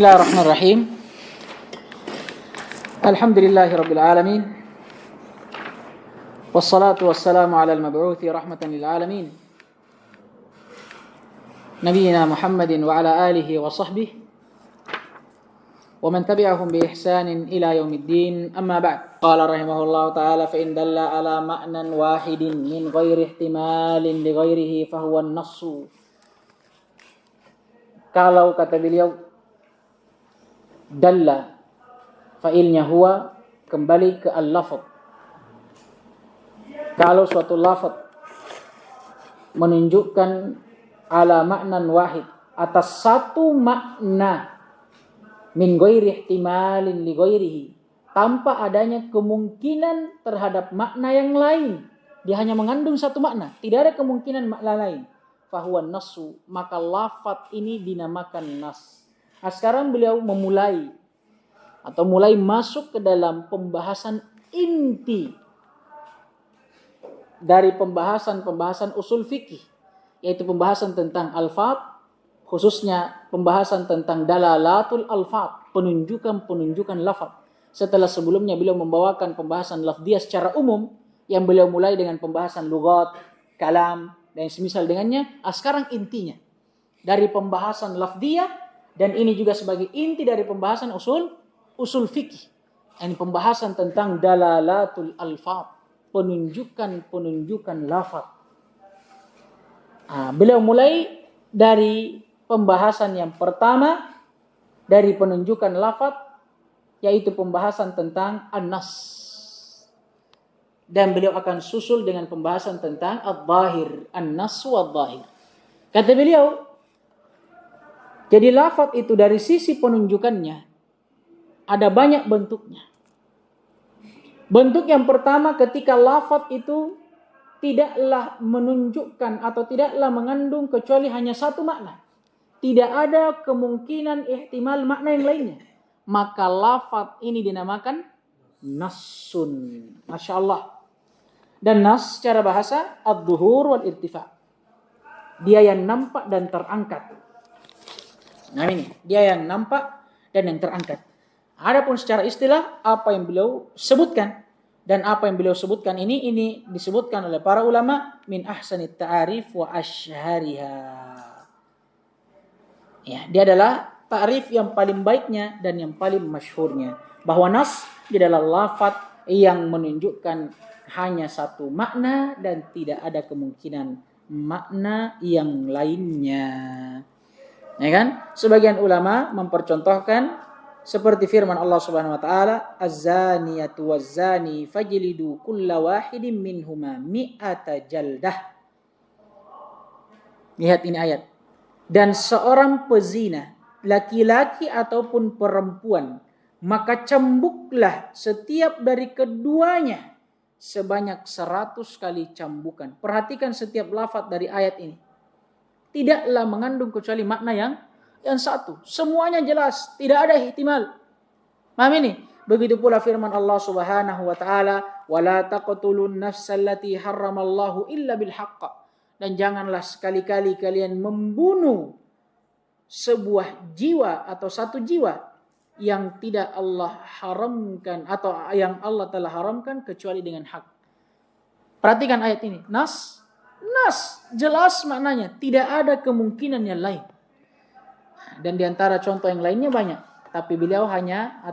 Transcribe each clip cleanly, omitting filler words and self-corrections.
Bismillahirrahmanirrahim. Alhamdulillahi alamin. Wassalatu wassalamu ala al-mab'uthi rahmatan lil alamin. Nabiyyina Muhammadin wa ala alihi wa sahbihi wa man tabi'ahum bi ihsanin ila yaumiddin. Amma ba'd. Qala rahimahullahu ta'ala fa in dalla ala ma'nan wahidin min ghairi ihtimalin li ghairihi fa huwa an-nassu. Kalau kata beliau dalla, fa'ilnya huwa, kembali ke al-lafaz. Kalau suatu lafaz menunjukkan ala maknan wahid, atas satu makna, min ghairi ihtimalin li ghairihi, tanpa adanya kemungkinan terhadap makna yang lain. Dia hanya mengandung satu makna, tidak ada kemungkinan makna lain. Fahuwa nassu, maka lafaz ini dinamakan nas. Nah, sekarang beliau mulai masuk ke dalam pembahasan inti dari pembahasan usul fikih, yaitu pembahasan tentang alfaz, khususnya pembahasan tentang dalalatul alfaz, penunjukan lafaz. Setelah sebelumnya beliau membawakan pembahasan lafziyah secara umum, yang beliau mulai dengan pembahasan lughat, kalam, dan semisal dengannya. Sekarang intinya dari pembahasan lafziyah, dan ini juga sebagai inti dari pembahasan usul fikih. Ini pembahasan tentang dalalatul alfaz, penunjukan lafaz. Beliau mulai dari pembahasan yang pertama dari penunjukan lafaz, yaitu pembahasan tentang an-nas. Dan beliau akan susul dengan pembahasan tentang al-zahir, an-nas wal-zahir. Kata beliau, jadi lafaz itu dari sisi penunjukannya ada banyak bentuknya. Bentuk yang pertama, ketika lafaz itu tidaklah menunjukkan atau tidaklah mengandung kecuali hanya satu makna. Tidak ada kemungkinan ihtimal makna yang lainnya. Maka lafaz ini dinamakan nassun. Masya Allah. Dan nas secara bahasa ad-dhuhur wal irtifa. Dia yang nampak dan terangkat. Nah ini, dia yang nampak dan yang terangkat. Adapun secara istilah, apa yang beliau sebutkan, dan apa yang beliau sebutkan ini disebutkan oleh para ulama min ahsanit ta'arif wa asyhariha. Ya, dia adalah ta'rif yang paling baiknya dan yang paling masyhurnya, bahwa nas adalah lafaz yang menunjukkan hanya satu makna dan tidak ada kemungkinan makna yang lainnya. Ya kan? Sebagian ulama mempercontohkan seperti firman Allah Subhanahu wa taala, az-zaniyatu waz-zani fajlidu kulla wahidin minhuma mi'ata jaldah. Lihat ini ayat. Dan seorang pezina, laki-laki ataupun perempuan, maka cambuklah setiap dari keduanya sebanyak 100 kali cambukan. Perhatikan setiap lafaz dari ayat ini. Tidaklah mengandung kecuali makna yang satu. Semuanya jelas, tidak ada ihtimal. Paham ini? Begitu pula firman Allah Subhanahu wa taala, "Wala taqtulun nafsal lati harramallahu illa bil haqq." Dan janganlah sekali-kali kalian membunuh sebuah jiwa atau satu jiwa yang tidak Allah haramkan atau yang Allah telah haramkan kecuali dengan hak. Perhatikan ayat ini. Nas jelas maknanya, tidak ada kemungkinan yang lain. Dan diantara contoh yang lainnya banyak, tapi beliau hanya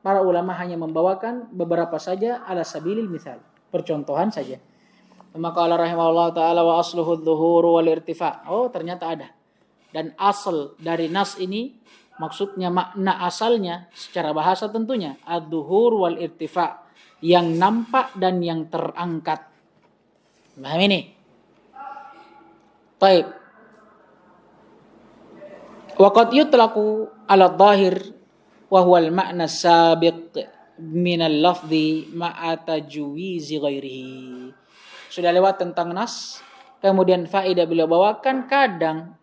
para ulama hanya membawakan beberapa saja ala sabilil misal, percontohan saja. Maka Allah rahimahullah taala wa asluhu adh-dhuhur wal irtifa. Oh, ternyata ada. Dan asal dari nas ini, maksudnya makna asalnya secara bahasa tentunya adh-dhuhur wal irtifa, yang nampak dan yang terangkat. Paham ini? Baik. Wa qad yutlaqu 'ala adh-dhahir wa huwa al-ma'na as-sabiq min al-lafzi ma'a tajwizi ghairihi. Sudah lewat tentang nas, kemudian faedah beliau bawakan, kadang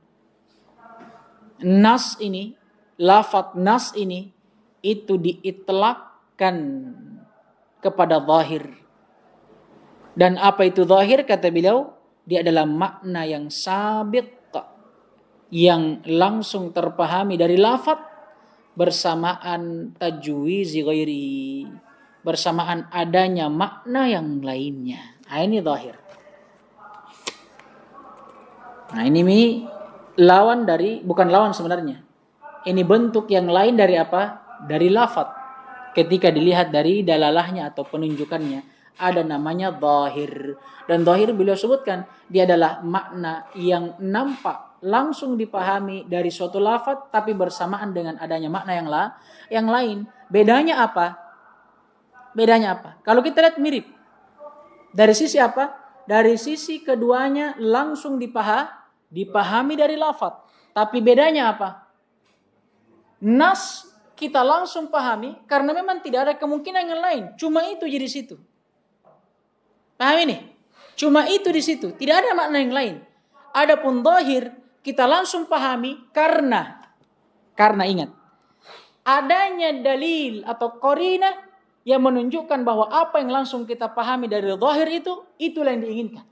nas ini, lafaz nas ini itu diitlaqkan kepada zahir. Dan apa itu zahir? Kata beliau, dia adalah makna yang sabiq, yang langsung terpahami dari lafaz bersamaan tajwizi ghairi, bersamaan adanya makna yang lainnya. Ini zahir. Ini lawan dari, bukan lawan sebenarnya. Ini bentuk yang lain dari apa? Dari lafaz. Ketika dilihat dari dalalahnya atau penunjukannya, ada namanya zahir. Dan zahir beliau sebutkan, dia adalah makna yang nampak langsung dipahami dari suatu lafaz tapi bersamaan dengan adanya makna yang lain. Bedanya apa? Kalau kita lihat mirip. Dari sisi apa? Dari sisi keduanya langsung dipahami dari lafaz. Tapi bedanya apa? Nas kita langsung pahami karena memang tidak ada kemungkinan yang lain. Cuma itu di situ. Paham ini? Cuma itu di situ. Tidak ada makna yang lain. Adapun zahir kita langsung pahami karena ingat, adanya dalil atau qarina yang menunjukkan bahwa apa yang langsung kita pahami dari zahir itulah yang diinginkan.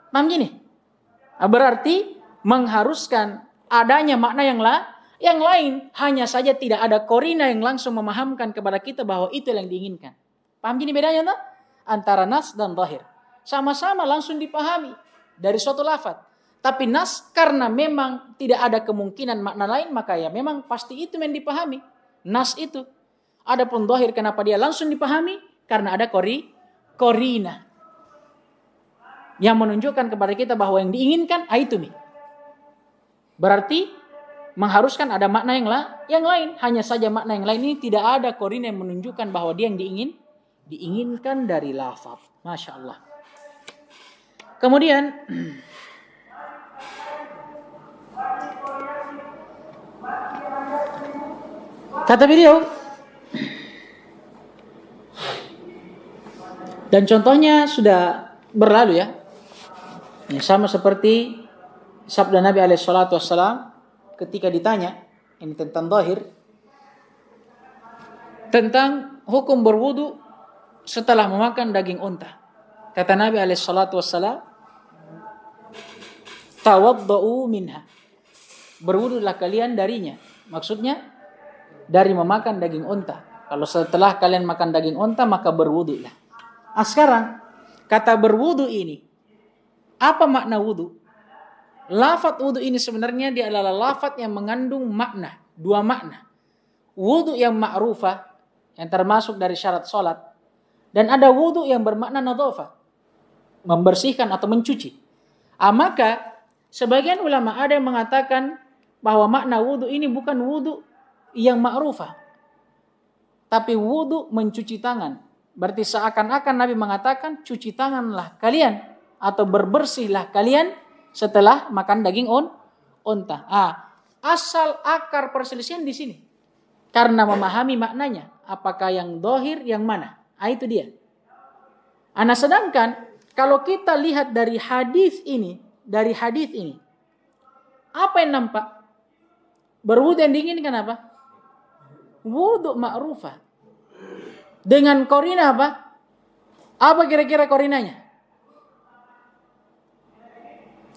Paham gini? Berarti mengharuskan adanya makna yang lain, hanya saja tidak ada qarina yang langsung memahamkan kepada kita bahwa itu yang diinginkan. Paham gini bedanya tak? Antara nas dan zahir. Sama-sama langsung dipahami dari suatu lafaz. Tapi nas karena memang tidak ada kemungkinan makna lain, maka ya memang pasti itu yang dipahami. Nas itu. Adapun zahir kenapa dia langsung dipahami? Karena ada qarina yang menunjukkan kepada kita bahwa yang diinginkan itu nih. Berarti mengharuskan ada makna yang lain. Hanya saja makna yang lain ini tidak ada qarina yang menunjukkan bahwa dia yang diinginkan dari lafaz. Masya Allah. Kemudian kata beliau, dan contohnya sudah berlalu ya. Sama seperti sabda Nabi SAW ketika ditanya ini tentang zahir, tentang hukum berwudu setelah memakan daging unta. Kata Nabi SAW, tawadda'u minha. Berwudulah kalian darinya. Maksudnya dari memakan daging unta. Kalau setelah kalian makan daging unta maka berwudulah. Sekarang kata berwudu ini, apa makna wudu? Lafaz wudu ini sebenarnya dia adalah lafaz yang mengandung makna, dua makna. Wudu yang ma'rufah yang termasuk dari syarat salat, dan ada wudu yang bermakna nadhafah, membersihkan atau mencuci. Maka sebagian ulama ada yang mengatakan bahwa makna wudu ini bukan wudu yang ma'rufah, tapi wudu mencuci tangan. Berarti seakan-akan Nabi mengatakan cuci tanganlah kalian atau berbersihlah kalian setelah makan daging unta. Asal akar perselisihan di sini. Karena memahami maknanya, apakah yang zahir yang mana? Itu dia. Sedangkan kalau kita lihat dari hadis ini, apa yang nampak? Berwudu yang diinginkan apa? Wudu ma'rufah. Dengan qarina apa? Apa kira-kira qarinanya?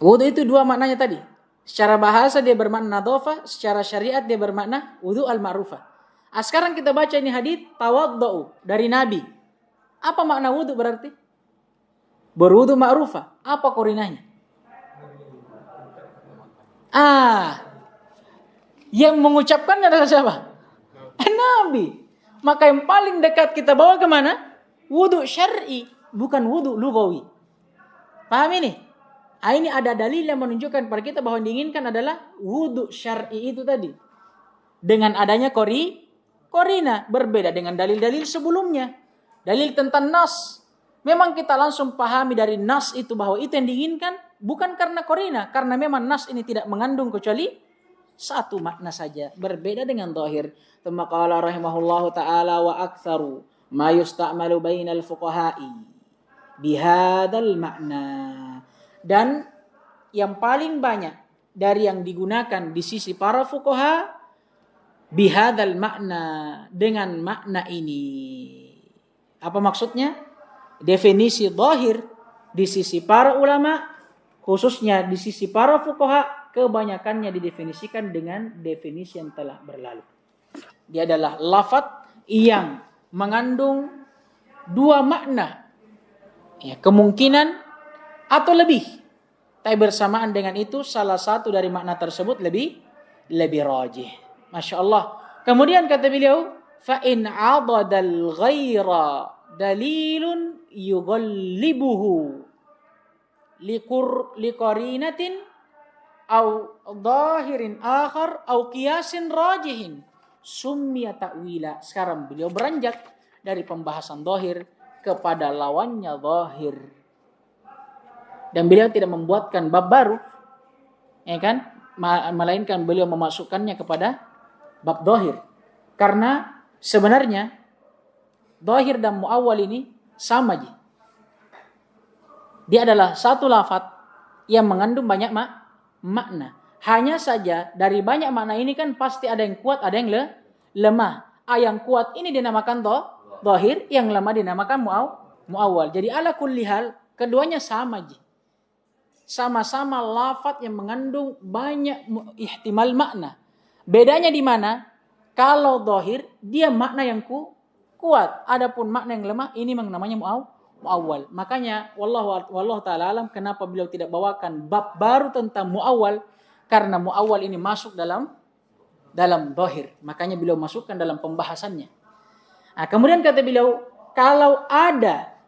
Wudu itu dua maknanya tadi. Secara bahasa dia bermakna nadhafah, secara syariat dia bermakna wudu al-ma'rufah. Sekarang kita baca ini hadis tawaddau dari Nabi. Apa makna wudu berarti? Berwudu ma'rufah. Apa qarinanya? Yang mengucapkannya adalah siapa? Nabi. Maka yang paling dekat kita bawa kemana? Wudu syar'i, bukan wudu lugawi. Paham ini? Ini ada dalil yang menunjukkan kepada kita bahwa yang diinginkan adalah wudu syar'i itu tadi. Dengan adanya qarina, berbeda dengan dalil-dalil sebelumnya. Dalil tentang nas. Memang kita langsung pahami dari nas itu bahwa itu yang diinginkan, bukan karena qarina, karena memang nas ini tidak mengandung kecuali satu makna saja, berbeda dengan zahir. Tsumma qala rahimahullahu taala wa aktsaru ma yusta'malu bainal fuqaha'i bihadzal makna. Dan yang paling banyak dari yang digunakan di sisi para fuqaha bihadzal makna, dengan makna ini. Apa maksudnya? Definisi zahir di sisi para ulama, khususnya di sisi para fuqaha, kebanyakannya didefinisikan dengan definisi yang telah berlalu. Dia adalah lafaz yang mengandung dua makna, ya, kemungkinan atau lebih. Tapi bersamaan dengan itu salah satu dari makna tersebut lebih rajih. Masya Allah. Kemudian kata beliau, fa in 'adadal ghaira dalilun yughallibuhu liqarinatin au dhahirin akhar au qiyasin rajihin summiya ta'wila. Sekarang beliau beranjak dari pembahasan dhahir kepada lawannya dhahir. Dan beliau tidak membuatkan bab baru, ya kan? Melainkan beliau memasukkannya kepada bab dhahir. Karena sebenarnya dhahir dan muawwal ini sama aja. Dia adalah satu lafaz yang mengandung banyak makna. Hanya saja dari banyak makna ini kan pasti ada yang kuat, ada yang lemah. Yang kuat ini dinamakan dhahir, yang lemah dinamakan muawwal. Jadi ala kulli hal keduanya sama aja. Sama-sama lafaz yang mengandung banyak ihtimal makna. Bedanya di mana? Kalau dhahir dia makna yang kuat, adapun makna yang lemah ini namanya muawwal. Makanya wallahu taala alam kenapa beliau tidak bawakan bab baru tentang muawwal, karena muawwal ini masuk dalam dhahir. Makanya beliau masukkan dalam pembahasannya. Nah, kemudian kata beliau, kalau ada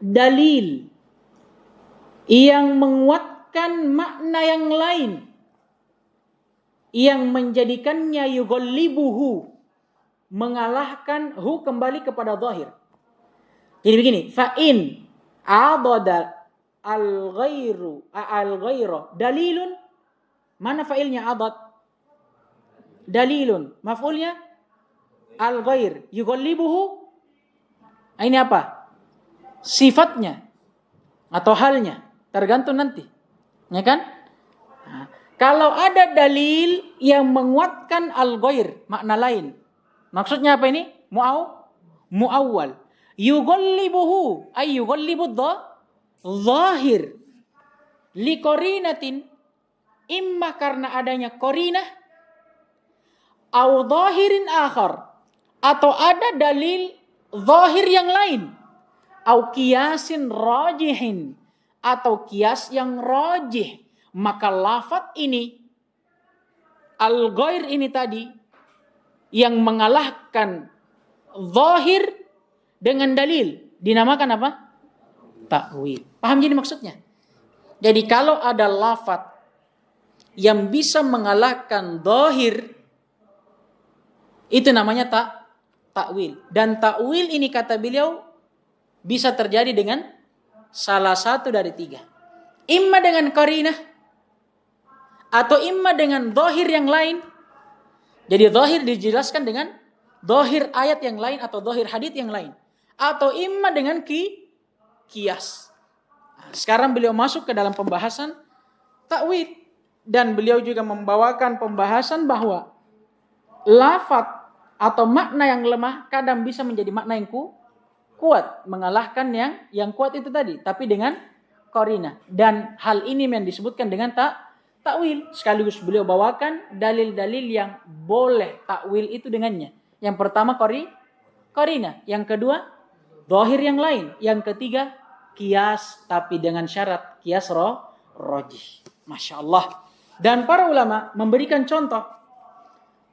dalil yang menguatkan makna yang lain yang menjadikannya yughallibuhu, mengalahkan kembali kepada zahir. Jadi begini, fa in adada al-ghairu dalilun, mana fa'ilnya adad? Dalilun, maf'ulnya al-ghair, yughallibuhu. Ini apa? Sifatnya atau halnya, tergantung nanti. Ya kan? Nah, kalau ada dalil yang menguatkan al-ghair, makna lain. Maksudnya apa ini? Muawwal. Yughallibuhu ay yughallibu dhahir li qarinatin, imma karena adanya qarinah au dhahirin akhar, atau ada dalil zahir yang lain, au qiyasin rajihin, atau qiyas yang rajih. Maka lafaz ini al-ghair ini tadi yang mengalahkan zahir dengan dalil dinamakan apa? Ta'wil. Paham jadi maksudnya? Jadi kalau ada lafaz yang bisa mengalahkan zahir, itu namanya ta'wil. Dan ta'wil ini kata beliau bisa terjadi dengan salah satu dari tiga. Imma dengan qarinah, atau imma dengan zahir yang lain. Jadi zahir dijelaskan dengan zahir ayat yang lain atau zahir hadits yang lain. Atau imma dengan qiyas. Nah, sekarang beliau masuk ke dalam pembahasan ta'wil. Dan beliau juga membawakan pembahasan bahwa lafaz atau makna yang lemah kadang bisa menjadi makna yang kuat, mengalahkan yang kuat itu tadi, tapi dengan qarinah. Dan hal ini yang disebutkan dengan ta'wil. Sekaligus beliau bawakan dalil-dalil yang boleh ta'wil itu dengannya. Yang pertama qarinah, yang kedua zahir yang lain, yang ketiga qiyas, tapi dengan syarat qiyas rajih. Masya Allah. Dan para ulama memberikan contoh.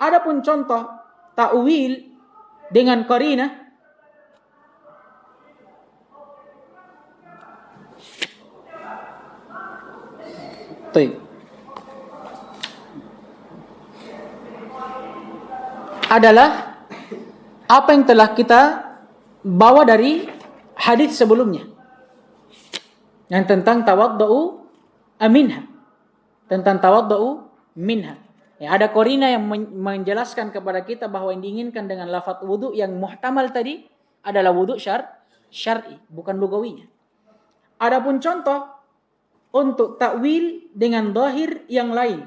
Adapun contoh ta'wil dengan qarinah, adalah apa yang telah kita bawa dari hadis sebelumnya yang tentang tawaddu'u minha, tentang tawaddu'u minha. Ya, ada qarina yang menjelaskan kepada kita bahwa yang diinginkan dengan lafaz wudu yang muhtamal tadi adalah wudu syar'i, bukan lugawinya. Adapun contoh untuk ta'wil dengan zahir yang lain,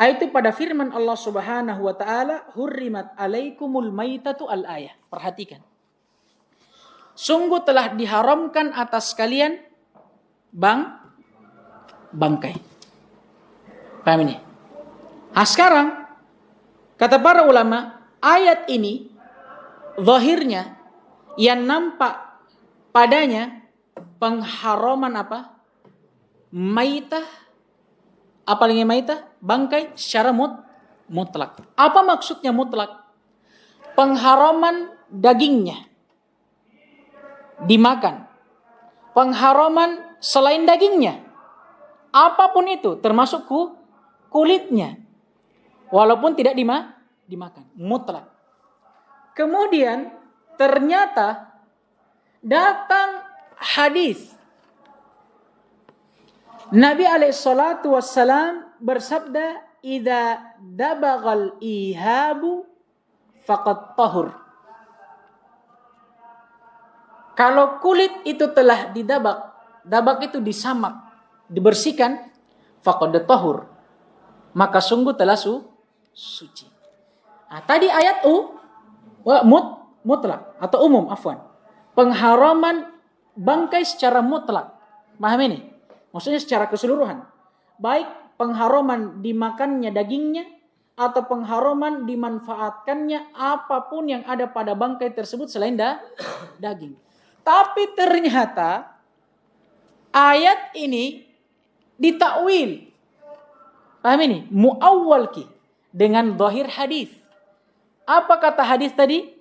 itu pada firman Allah Subhanahu wa taala, hurrimat alaikumul maitatu al-ayah. Perhatikan. Sungguh telah diharamkan atas kalian bangkai. Paham ini? Sekarang kata para ulama, ayat ini zahirnya yang nampak padanya pengharaman apa? Maitah, apalagi maitah, bangkai secara mutlak. Apa maksudnya mutlak? Pengharaman dagingnya dimakan. Pengharaman selain dagingnya. Apapun itu, termasuk kulitnya. Walaupun tidak dimakan. Mutlak. Kemudian ternyata datang hadis. Nabi alaihissalatu wassalam bersabda, "Idza dabagal ihabu faqad tahur." Kalau kulit itu telah didabak, dabak itu disamak, dibersihkan, faqad tahur, maka sungguh telah suci. Nah, tadi ayat mutlak atau umum, afwan. Pengharaman bangkai secara mutlak. Paham ini? Maksudnya secara keseluruhan. Baik pengharaman dimakannya dagingnya atau pengharaman dimanfaatkannya apapun yang ada pada bangkai tersebut selain daging. Tapi ternyata ayat ini ditakwil. Paham ini? Muawwal dengan zahir hadis. Apa kata hadis tadi?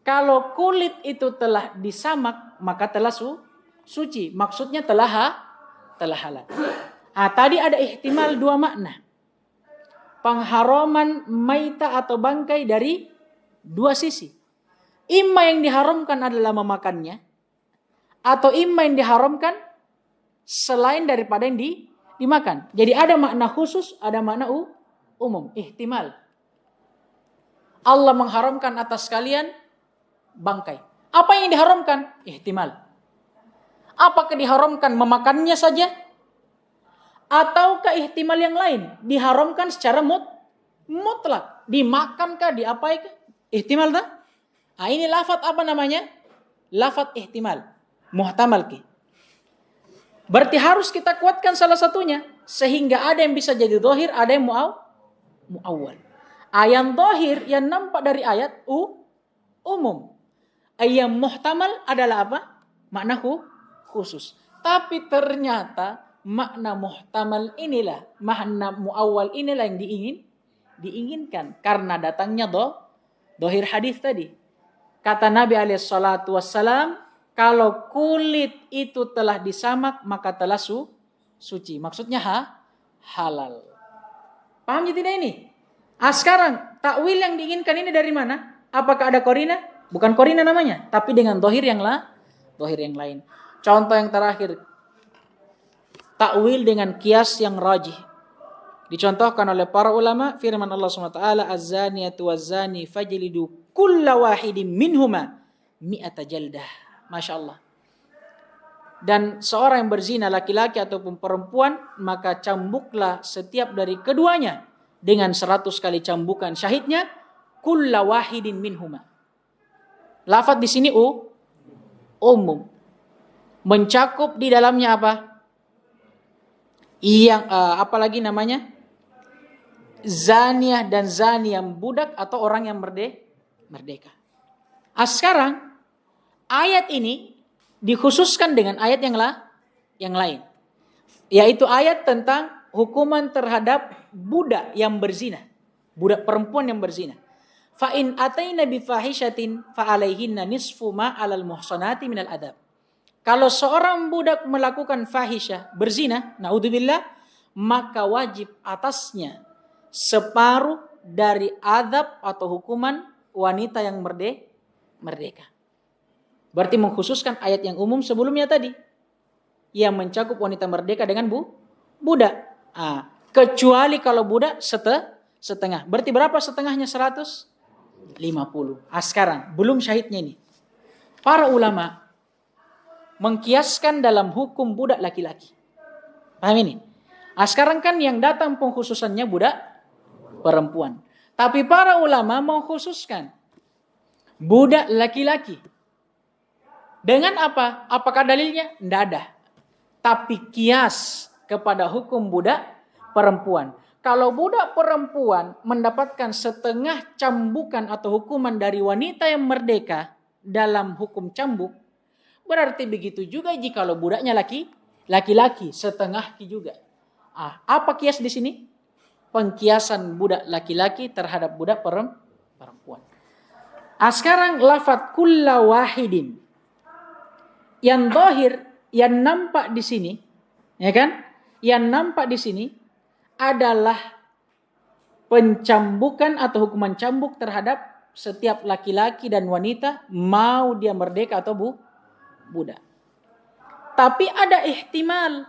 Kalau kulit itu telah disamak, maka telah suci. Maksudnya telah halal. Tadi ada ihtimal dua makna. Pengharaman maita atau bangkai dari dua sisi. Imma yang diharamkan adalah memakannya, atau imma yang diharamkan selain daripada yang dimakan. Jadi ada makna khusus, ada makna umum. Ihtimal. Allah mengharamkan atas kalian bangkai. Apa yang diharamkan? Ihtimal. Apakah diharamkan memakannya saja? Ataukah ihtimal yang lain? Diharamkan secara mutlak. Dimakankah, diapaikah? Ihtimal tak? Ini lafaz apa namanya? Lafaz ihtimal. Muhtamal ki. Berarti harus kita kuatkan salah satunya. Sehingga ada yang bisa jadi zahir, ada yang muawwal. Ayat zahir yang nampak dari ayat umum. Ayat muhtamal adalah apa? Makna khusus. Tapi ternyata makna muhtamal inilah, makna muawwal inilah yang diinginkan. Karena datangnya zahir hadis tadi. Kata Nabi alaihissalatu wassalam, kalau kulit itu telah disamak, maka telah suci. Maksudnya halal. Paham tidak ini? Sekarang, takwil yang diinginkan ini dari mana? Apakah ada korina? Bukan korina namanya, tapi dengan zahir yang lain. Contoh yang terakhir, takwil dengan kias yang rajih. Dicontohkan oleh para ulama, firman Allah SWT, "Az-zaniyatu waz-zani fajlidu kulla wahidin minhuma mi'ata jaldah." Masya Allah. Dan seorang yang berzina, laki-laki ataupun perempuan, maka cambuklah setiap dari keduanya dengan 100 kali cambukan syahidnya, kulla wahidin minhuma. Lafaz di sini umum. Mencakup di dalamnya apa? Apalagi namanya? Zaniyah dan zani yang budak atau orang yang merdeka. Sekarang ayat ini dikhususkan dengan ayat yang lain. Yaitu ayat tentang hukuman terhadap budak yang berzina. Budak perempuan yang berzina. Fa in ataina bi fahishatin fa alaihinna nisfu ma 'alal muhsanati minal adab. Kalau seorang budak melakukan fahisyah, berzina, naudzubillah, maka wajib atasnya separuh dari adab atau hukuman wanita yang merdeka. Berarti mengkhususkan ayat yang umum sebelumnya tadi, yang mencakup wanita merdeka dengan budak. Kecuali kalau budak setengah. Berarti berapa setengahnya? 150. Sekarang belum syahidnya ini. Para ulama mengkiaskan dalam hukum budak laki-laki. Paham ini? Sekarang kan yang datang pengkhususannya budak perempuan. Tapi para ulama mengkhususkan budak laki-laki. Dengan apa? Apakah dalilnya? Tidak ada. Tapi kias kepada hukum budak perempuan. Kalau budak perempuan mendapatkan setengah cambukan atau hukuman dari wanita yang merdeka dalam hukum cambuk, berarti begitu juga jika budaknya laki-laki setengah juga. Apa kias di sini? Pengkiasan budak laki-laki terhadap budak perempuan. Sekarang lafadz kulla wahidin. Yang zahir, yang nampak di sini, ya kan? Yang nampak di sini adalah pencambukan atau hukuman cambuk terhadap setiap laki-laki dan wanita, mau dia merdeka atau budak. Tapi ada ihtimal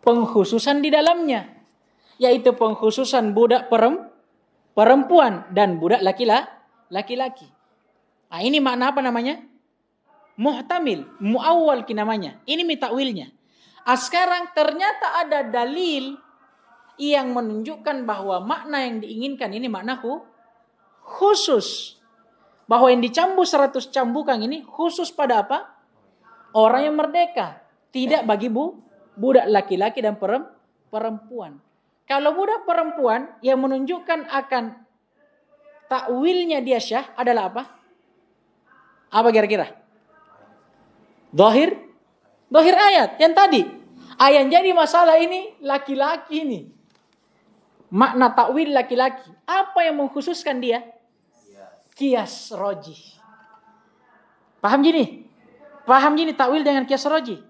pengkhususan di dalamnya, yaitu pengkhususan budak perempuan dan budak laki-laki. Ini makna apa namanya? Muhtamil, muawwal namanya. Ini mitakwilnya. Sekarang ternyata ada dalil yang menunjukkan bahwa makna yang diinginkan ini makna khusus. Bahwa yang dicambuk 100 cambukan ini khusus pada apa? Orang yang merdeka. Tidak bagi budak laki-laki dan perempuan. Kalau budak perempuan yang menunjukkan akan takwilnya dia syah adalah apa? Apa kira-kira? Zahir ayat yang tadi. Yang jadi masalah ini laki-laki ini. Makna takwil laki-laki. Apa yang mengkhususkan dia? Qiyas rajih. Paham gini takwil dengan qiyas rajih.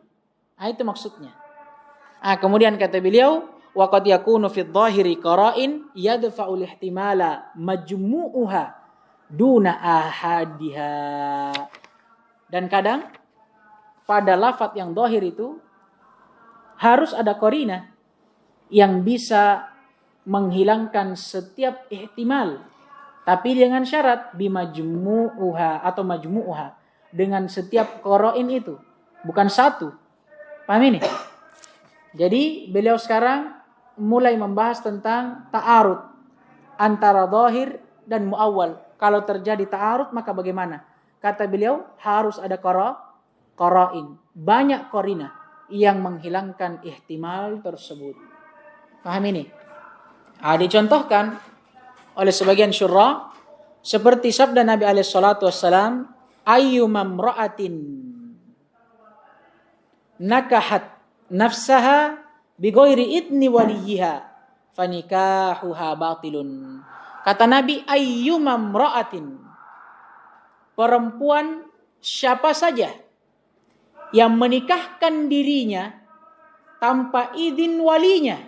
Itu maksudnya. Kemudian kata beliau, wa qad yakunu fi dhahiri qara'in yadfa'ul ihtimala majmu'uha duna ahadiha. Dan kadang pada lafaz yang dhahir itu harus ada qarina yang bisa menghilangkan setiap ihtimal, tapi dengan syarat bimajmu'uha atau majmu'uha, dengan setiap qara'in itu, bukan satu. Paham ini? Jadi beliau sekarang mulai membahas tentang ta'arud antara zahir dan muawwal. Kalau terjadi ta'arud maka bagaimana? Kata beliau harus ada qara'in, banyak qarina yang menghilangkan ihtimal tersebut. Paham ini? Dicontohkan oleh sebagian syurah seperti sabda Nabi alaihi salatu wassalam, ayyuma imra'atin nakahat nafsaha bighairi idni waliyiha fanikahuha batilun. Kata Nabi, ayyuma imra'atin, perempuan siapa saja yang menikahkan dirinya tanpa izin walinya,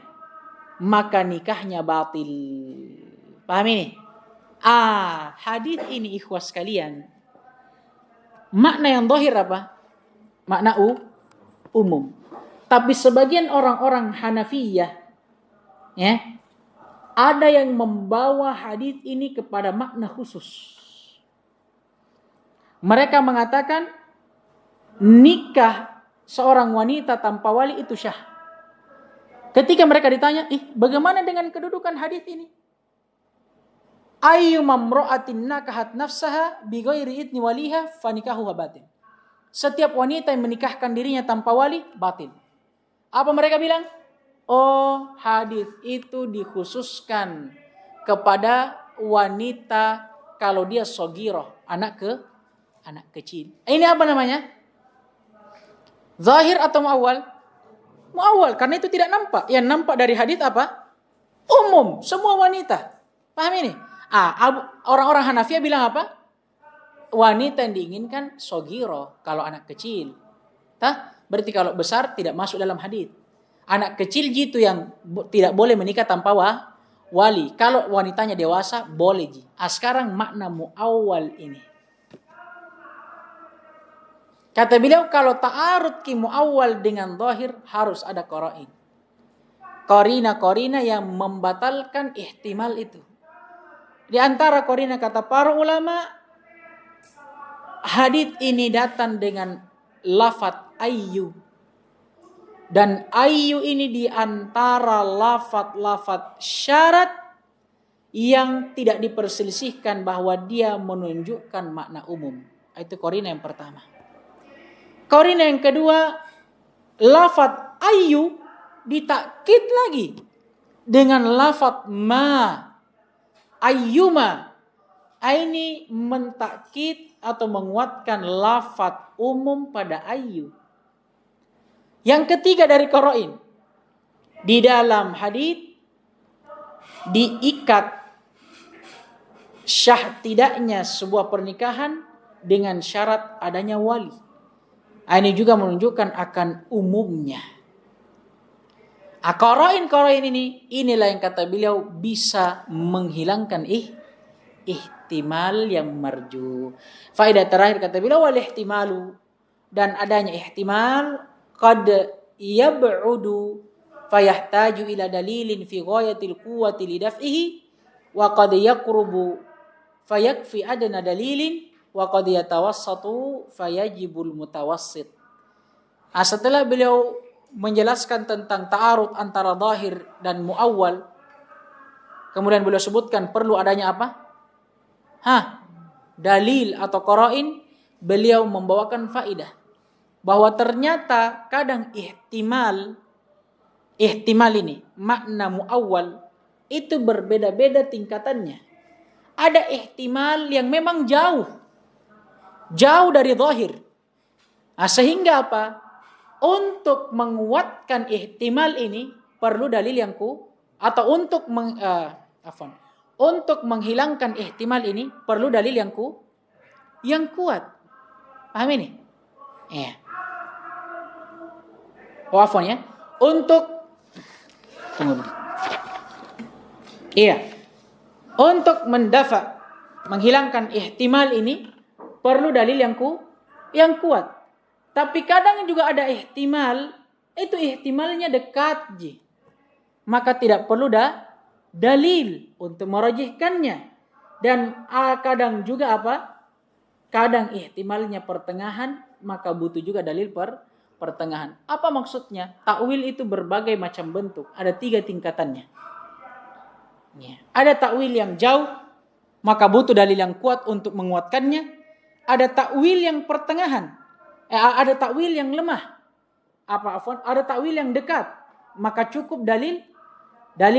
maka nikahnya batil. Paham ini? Hadis ini ikhwas sekalian, makna yang zahir apa? Makna umum. Tapi sebagian orang-orang Hanafiyah, ya, ada yang membawa hadis ini kepada makna khusus. Mereka mengatakan nikah seorang wanita tanpa wali itu syah. Ketika mereka ditanya, bagaimana dengan kedudukan hadis ini? Ayyuma imra'atin nakahat nafsaha bighairi idni waliha fanikahuha batil. Setiap wanita yang menikahkan dirinya tanpa wali batil. Apa mereka bilang? Hadis itu dikhususkan kepada wanita kalau dia sogiroh, anak kecil. Ini apa namanya? Zahir atau muawwal? Muawwal, karena itu tidak nampak. Yang nampak dari hadis apa? Umum, semua wanita. Paham ini? Orang-orang Hanafiyah bilang apa? Wanita yang diinginkan sogiro, kalau anak kecil. Berarti kalau besar tidak masuk dalam hadis. Anak kecil gitu yang tidak boleh menikah tanpa wali. Kalau wanitanya dewasa boleh. Sekarang makna muawwal ini. Kata beliau, kalau ta'arud ki muawwal dengan zahir harus ada qara'in. Qarina yang membatalkan ihtimal itu. Di antara qarina kata para ulama, hadits ini datang dengan lafaz ayyu. Dan ayyu ini di antara lafaz syarat yang tidak diperselisihkan bahwa dia menunjukkan makna umum. Itu qarina yang pertama. Qarina yang kedua, lafaz ayyu ditakkid lagi dengan lafaz ma, ayyuma. Ini mentakkid atau menguatkan lafaz umum pada ayyu. Yang ketiga dari qara'in, di dalam hadits diikat syah tidaknya sebuah pernikahan dengan syarat adanya wali. Ini juga menunjukkan akan umumnya. Qara'in inilah yang kata beliau bisa menghilangkan ihtimal yang marju. Faedah terakhir kata beliau, wal ihtimalu, dan adanya ihtimal qad yab'udu fayahtaju ila dalilin fi ghayatil quwwati lidaf'ihi wa qad yaqrubu fayakfi adna dalilin wa qad yatawassatu fayajibul mutawassit. Setelah beliau menjelaskan tentang ta'arud antara zahir dan muawwal, kemudian beliau sebutkan perlu adanya apa? Dalil atau qara'in. Beliau membawakan faidah bahwa ternyata kadang ihtimal ini makna muawwal itu berbeda-beda tingkatannya. Ada ihtimal yang memang jauh dari zahir. Sehingga apa? Untuk menguatkan ihtimal ini perlu dalil yang atau untuk untuk menghilangkan ihtimal ini perlu dalil yang kuat. Paham ini? Iya. Ya. Untuk menghilangkan ihtimal ini perlu dalil yang kuat. Tapi kadang juga ada ihtimal, itu ihtimalnya dekat, maka tidak perlu dalil untuk merajihkannya. Dan kadang juga kadang ihtimalnya pertengahan, maka butuh juga dalil pertengahan. Apa maksudnya? Takwil itu berbagai macam bentuk, ada 3 tingkatannya. Ada takwil yang jauh, maka butuh dalil yang kuat untuk menguatkannya. Ada takwil yang pertengahan, ada takwil yang lemah. Ada takwil yang dekat, maka cukup dalil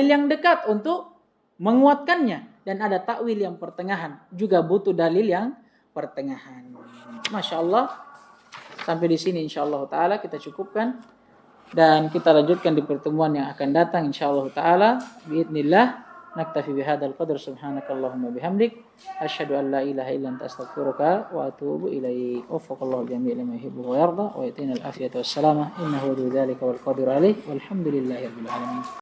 yang dekat untuk menguatkannya. Dan ada takwil yang pertengahan, juga butuh dalil yang pertengahan. Masya Allah. Sampai di sini insyaallah taala kita cukupkan, dan kita lanjutkan di pertemuan yang akan datang insyaallah taala. Biidznillah. Naktafi bihadzal qadr, subhanakallahumma bihamdik, asyhadu an la ilaha illa anta astaghfiruka wa atubu ilaik. Waffaqallahu jami'an lima yuhibbu wa yarda wa yatina al-afiyata was salama innahu waliyu dzalika wal qadiru alaih walhamdulillahi rabbil alamin.